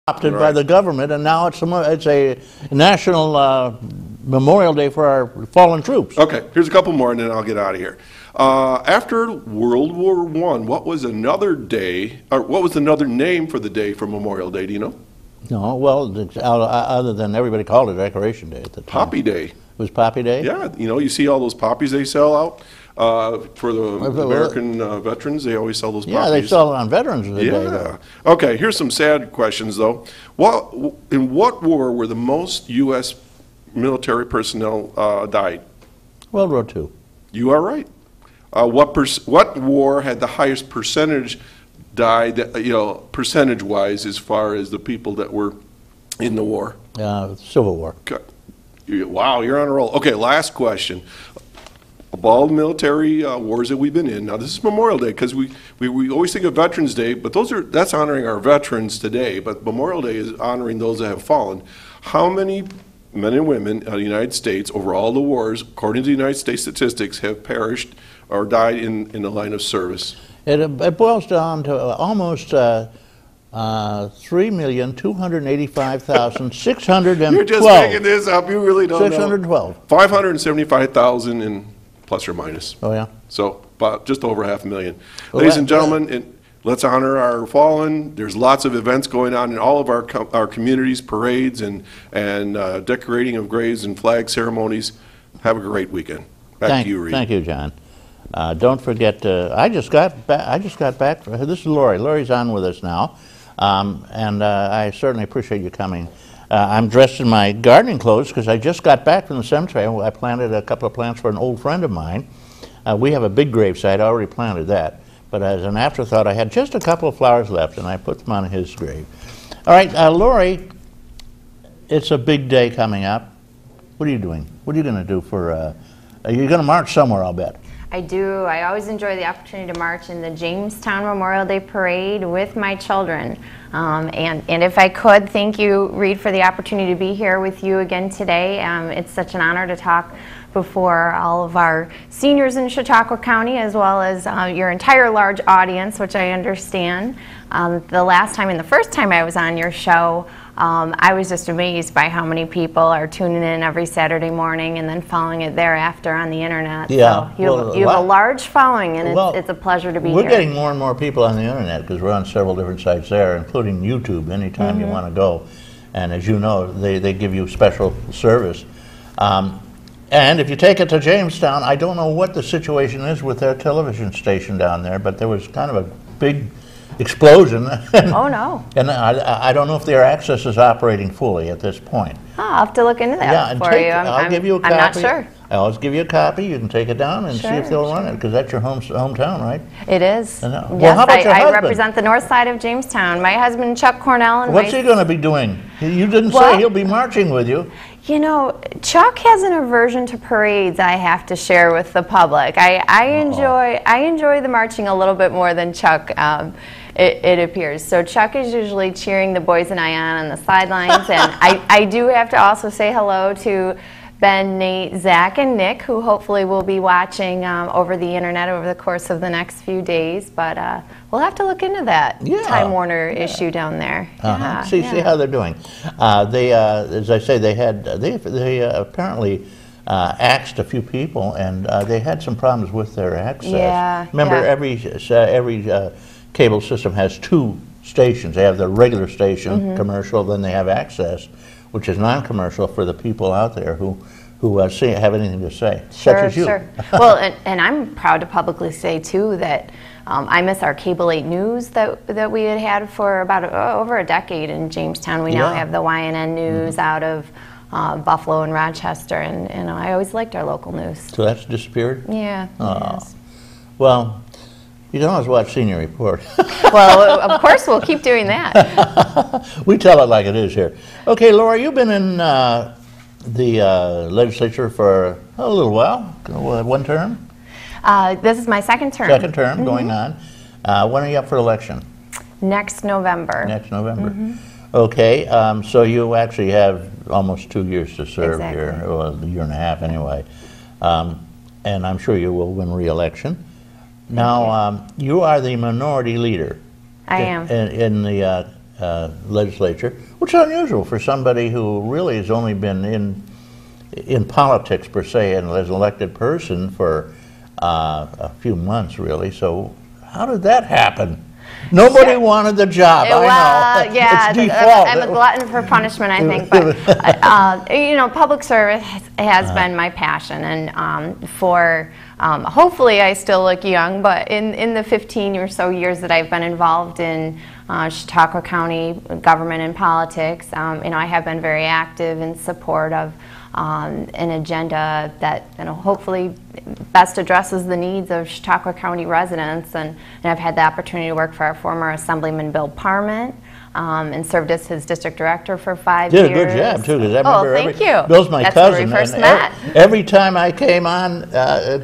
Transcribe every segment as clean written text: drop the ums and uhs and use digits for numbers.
adopted by the government, and now it's a national Memorial Day for our fallen troops. Okay, here's a couple more, and then I'll get out of here. After World War I, what was another day, or what was another name for the day for Memorial Day? Do you know? No, well, other than everybody called it Decoration Day at the time. Poppy Day. It was Poppy Day? Yeah, you know, you see all those poppies they sell out for the American veterans. They always sell those poppies. Yeah, they sell it on Veterans Day. Yeah. Okay, here's some sad questions, though. In what war were the most U.S. military personnel died? World War II. You are right. What war had the highest percentage died, percentage-wise, as far as the people that were in the war? Civil War. Okay. Wow, you're on a roll. Okay, last question. Of all the military wars that we've been in, now this is Memorial Day, because we always think of Veterans Day, but that's honoring our veterans today, but Memorial Day is honoring those that have fallen. How many men and women in the United States, over all the wars, according to the United States statistics, have perished or died in the line of service? It boils down to almost 3,285,612. You're just making this up. You really don't 612. know. 575,000 and plus or minus. Oh, yeah. So about just over 500,000. Well, Ladies and gentlemen, let's honor our fallen. There's lots of events going on in all of our communities, parades and decorating of graves and flag ceremonies. Have a great weekend. Back to you, Reed. Thank you, John. Don't forget, I just got back. This is Lori. Lori's on with us now, and I certainly appreciate you coming. I'm dressed in my gardening clothes because I just got back from the cemetery. I planted a couple of plants for an old friend of mine. We have a big gravesite. I already planted that. But as an afterthought, I had just a couple of flowers left, and I put them on his grave. All right, Lori, it's a big day coming up. What are you doing? What are you going to do for, you're going to march somewhere, I'll bet. I do. I always enjoy the opportunity to march in the Jamestown Memorial Day Parade with my children. And if I could, thank you, Reed, for the opportunity to be here with you again today. It's such an honor to talk before all of our seniors in Chautauqua County, as well as your entire large audience, which I understand. The last time and the first time I was on your show, I was just amazed by how many people are tuning in every Saturday morning and then following it thereafter on the internet. Yeah, so you have a large following, and it's a pleasure to be here. We're getting more and more people on the internet because we're on several different sites there, including YouTube, anytime you want to go. And as you know, they give you special service. And if you take it to Jamestown, I don't know what the situation is with their television station down there, but there was kind of a big explosion. Oh, no. And I don't know if their access is operating fully at this point. Oh, I'll have to look into that for you. I'll give you a copy. I'm not sure. I always give you a copy. You can take it down and see if they'll run it, because that's your hometown, right? It is. Well, yes, how about your husband? I represent the north side of Jamestown. My husband, Chuck Cornell. And what's he going to be doing? You didn't say he'll be marching with you. You know, Chuck has an aversion to parades, I have to share with the public. I enjoy the marching a little bit more than Chuck, it appears. So Chuck is usually cheering the boys and I on the sidelines, and I do have to also say hello to Ben, Nate, Zach, and Nick, who hopefully will be watching over the internet over the course of the next few days. But we'll have to look into that Time Warner issue down there. See how they're doing. As I say, they apparently axed a a few people, and they had some problems with their access. Remember, every cable system has two stations. They have the regular station, commercial, then they have access, which is non-commercial for the people out there who have anything to say, such as you. Sure. Well, and I'm proud to publicly say, too, that I miss our Cable 8 News that we had for about over a decade in Jamestown. We now have the YNN News out of Buffalo and Rochester, and I always liked our local news. So that's disappeared? Yeah. Yes. Well, you can always watch Senior Report. Well, of course, we'll keep doing that. We tell it like it is here. Okay, Laura, you've been in the legislature for a little while, one term? This is my second term. Second term going on. When are you up for election? Next November. Next November. Okay, so you actually have almost 2 years to serve here, well, a year and a half anyway. And I'm sure you will win re-election. Now, you are the minority leader. I am. In the legislature, which is unusual for somebody who really has only been in politics per se and as an elected person for a few months, really. So how did that happen? Nobody wanted the job. I know. Yeah, it's default. I'm a glutton for punishment, I think. But you know, public service has been my passion, and hopefully I still look young. But in the 15 or so years that I've been involved in Chautauqua County government and politics, you know, I have been very active in support of an agenda that, you know, hopefully best addresses the needs of Chautauqua County residents. And I've had the opportunity to work for our former Assemblyman Bill Parment, and served as his district director for 5 years. Did a good job too, because I remember thank you. Bill's my That's cousin. where we first and met. Every time I came on,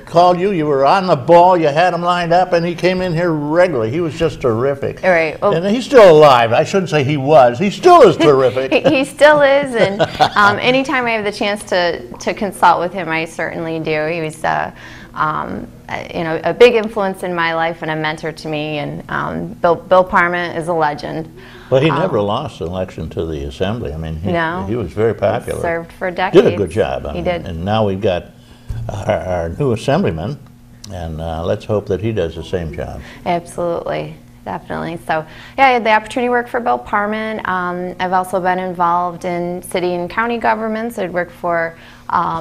called you, you were on the ball, you had him lined up, and he came in here regularly. He was just terrific. Right. Well, and he's still alive. I shouldn't say he was. He still is terrific. he still is, and anytime I have the chance to consult with him, I certainly do. He was you know, a big influence in my life and a mentor to me, and Bill Parment is a legend. Well, he never lost an election to the Assembly. I mean, he was very popular. Served for decades. Did a good job. He did. And now we've got our new Assemblyman, and let's hope that he does the same job. Absolutely. Definitely. So, yeah, I had the opportunity to work for Bill Parment. I've also been involved in city and county governments. I'd worked for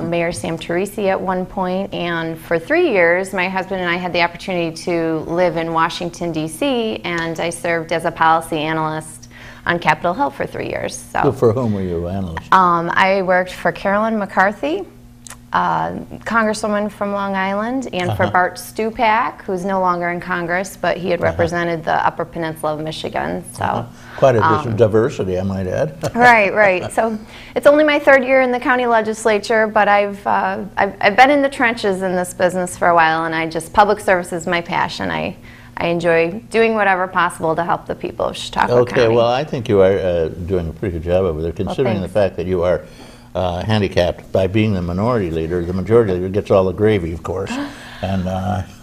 Mayor Sam Teresi at one point, and for 3 years, my husband and I had the opportunity to live in Washington, D.C., and I served as a policy analyst on Capitol Hill for 3 years. So, for whom were you analyst? I worked for Carolyn McCarthy, Congresswoman from Long Island, and for Bart Stupak, who's no longer in Congress, but he had represented the Upper Peninsula of Michigan. So quite a diversity, I might add. Right. So it's only my 3rd year in the county legislature, but I've been in the trenches in this business for a while, and public service is my passion. I enjoy doing whatever possible to help the people of Chautauqua County. Okay, well, I think you are doing a pretty good job over there, considering the fact that you are handicapped by being the minority leader. The majority leader gets all the gravy, of course. And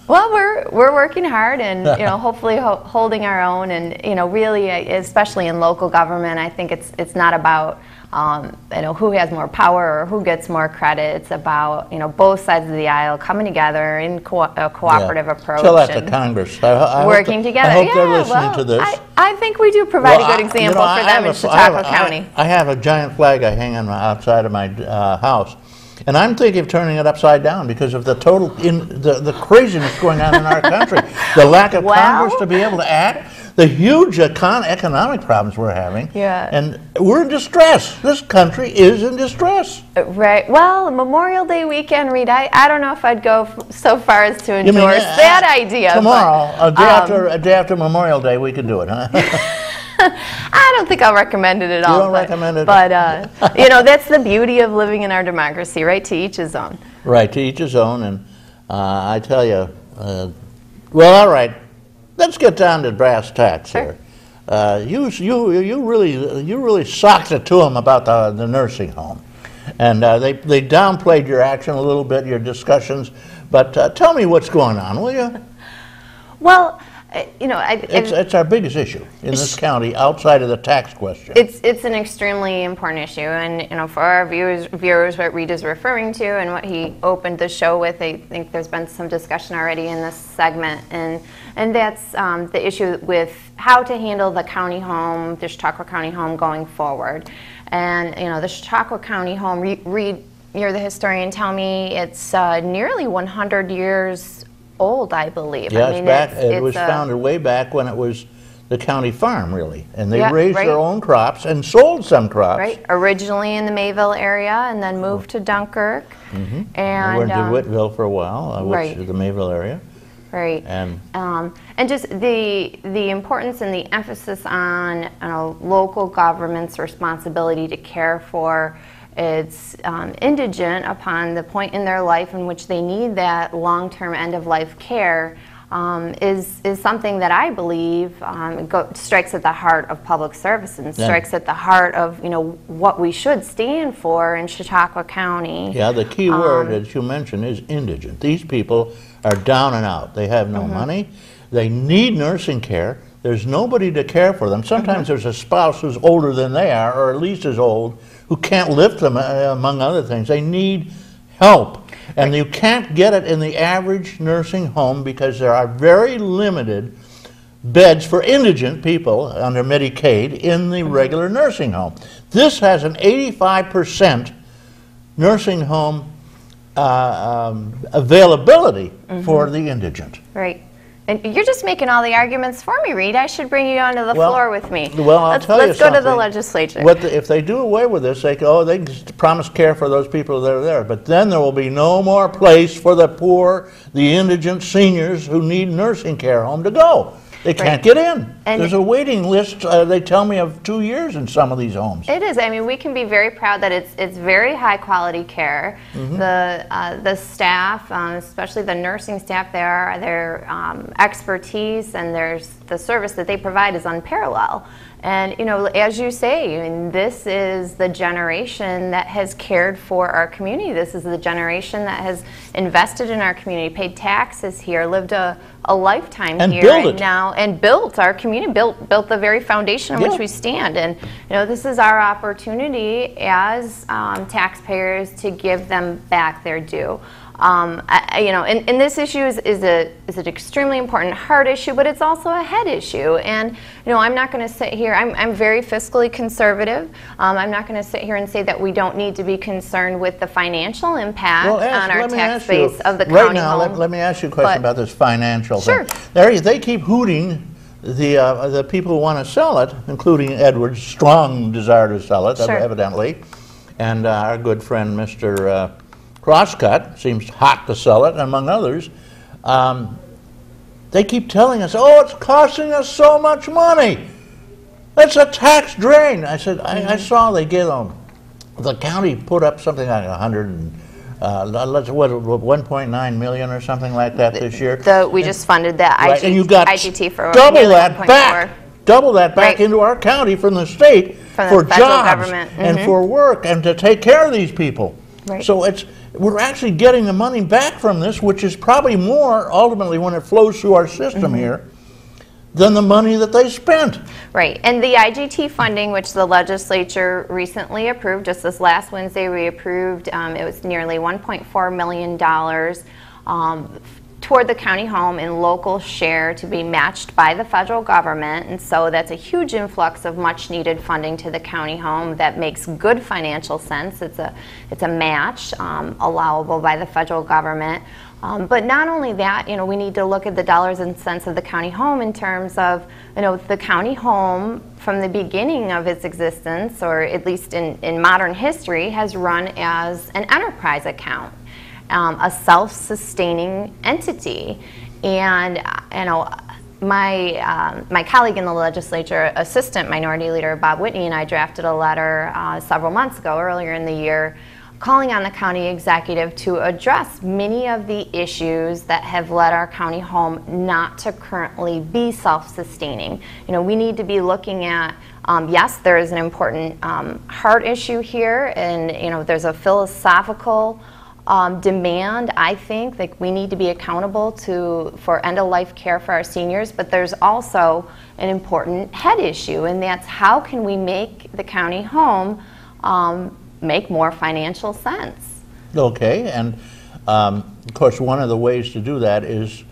well, we're working hard, and you know, hopefully holding our own. And you know, really, especially in local government, I think it's not about you know, who has more power or who gets more credit. It's about, you know, both sides of the aisle coming together in a cooperative approach. Tell that to Congress. Working together. I hope they're listening to this. I think we do provide a good example for them in Chautauqua County. I have a giant flag I hang on outside of my house. And I'm thinking of turning it upside down because of the total, the craziness going on in our country. The lack of Congress to be able to act, the huge economic problems we're having. Yeah. And we're in distress. This country is in distress. Right. Well, Memorial Day weekend, Reed, I don't know if I'd go so far as to endorse that idea. Tomorrow, a day after Memorial Day, we can do it, huh? I don't think I'll recommend it at all. You don't recommend it? But, you know, that's the beauty of living in our democracy, right? To each his own. Right, to each his own. And I tell you, well, all right, let's get down to brass tacks here. You really socked it to them about the nursing home. And they downplayed your action a little bit, your discussions. But tell me what's going on, will you? Well, you know, it's our biggest issue in this county outside of the tax question. It's an extremely important issue, and you know, for our viewers, what Reed is referring to and what he opened the show with, I think there's been some discussion already in this segment, and that's the issue with how to handle the county home, the Chautauqua County home going forward. And you know, the Chautauqua County home, Reed, you're the historian. Tell me, it's nearly 100 years old, I believe. Yeah, I mean, it was founded way back when it was the county farm, really. And they raised their own crops and sold some crops. Right, originally in the Mayville area and then moved to Dunkirk. Mm-hmm. And went to Whitville for a while, which is the Mayville area. Right. And just the importance and the emphasis on local government's responsibility to care for its indigent upon the point in their life in which they need that long-term end-of-life care is something that I believe strikes at the heart of public service and strikes at the heart of what we should stand for in Chautauqua County. Yeah, the key word, as you mentioned, is indigent. These people are down and out. They have no money. They need nursing care. There's nobody to care for them. Sometimes there's a spouse who's older than they are, or at least as old, who can't lift them, among other things. They need help. And you can't get it in the average nursing home because there are very limited beds for indigent people under Medicaid in the regular nursing home. This has an 85% nursing home availability for the indigent. Right. And you're just making all the arguments for me, Reed. I should bring you onto the floor with me. Well, I'll tell you Let's go something. to the legislature. If they do away with this, they can just promise care for those people that are there. But then there will be no more place for the poor, the indigent seniors who need nursing care home to go. They can't get in. And there's a waiting list, they tell me, of 2 years in some of these homes. It is. I mean, we can be very proud that it's very high quality care. The staff, especially the nursing staff there, their expertise and the service that they provide is unparalleled. And, you know, as you say, I mean, this is the generation that has cared for our community. This is the generation that has invested in our community, paid taxes here, lived a lifetime and here build and it. now, and built our community, built the very foundation on which we stand. And, you know, this is our opportunity as taxpayers to give them back their due. You know, and this issue is an extremely important heart issue, but it's also a head issue. And, you know, I'm not going to sit here, I'm very fiscally conservative. I'm not going to sit here and say that we don't need to be concerned with the financial impact on our tax base of the county home. Let me ask you a question about this financial thing. They keep hooting the people who want to sell it, including Edward's strong desire to sell it, evidently, and our good friend Mr. Crosscut seems hot to sell it, among others. They keep telling us, oh, it's costing us so much money. It's a tax drain. I said, I saw they get the county put up something like 1.9 million or something like that this year. We just funded that and you got IGT for double that back. Double that back into our county from the state for jobs and for work and to take care of these people. So we're actually getting the money back from this, which is probably more ultimately when it flows through our system here than the money that they spent. Right, and the IGT funding, which the legislature recently approved, just this last Wednesday we approved, it was nearly $1.4 million toward the county home in local share to be matched by the federal government. And so that's a huge influx of much needed funding to the county home that makes good financial sense. It's a match allowable by the federal government. But not only that, you know, we need to look at the dollars and cents of the county home in terms of, you know, the county home from the beginning of its existence, or at least in modern history, has run as an enterprise account. A self-sustaining entity. And you know, my colleague in the legislature, Assistant Minority Leader Bob Whitney, and I drafted a letter several months ago, earlier in the year, calling on the county executive to address many of the issues that have led our county home not to currently be self-sustaining. You know, we need to be looking at, yes, there is an important heart issue here, and you know, there's a philosophical demand, I think, like we need to be accountable for end-of-life care for our seniors, but there's also an important head issue, and that's how can we make the county home make more financial sense. Okay, and of course one of the ways to do that is,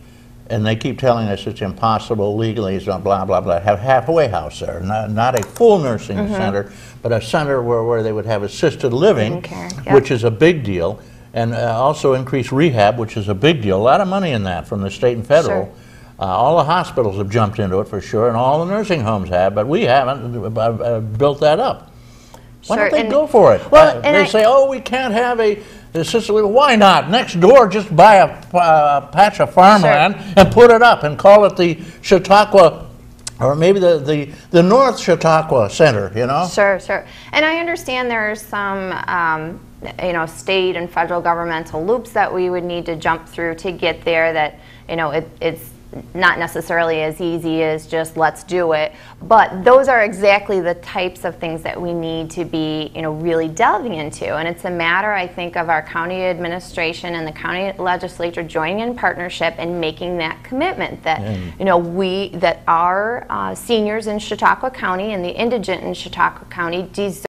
and they keep telling us it's impossible legally, it's not blah, blah, blah, have halfway house there, not a full nursing center, but a center where they would have assisted living, which is a big deal. And also increase rehab, which is a big deal. A lot of money in that from the state and federal. All the hospitals have jumped into it for sure, and all the nursing homes have, but we haven't built that up. Why don't they go for it? Well, they say, oh, we can't have a assisted living. Why not? Next door, just buy a patch of farmland and put it up and call it the Chautauqua, or maybe the North Chautauqua Center, you know? Sure. And I understand there are some you know, state and federal governmental loops that we would need to jump through to get there, that, you know, it's not necessarily as easy as just let's do it, but those are exactly the types of things that we need to be, really delving into. And it's a matter, I think, of our county administration and the county legislature joining in partnership and making that commitment that, that our seniors in Chautauqua County and the indigent in Chautauqua County deserve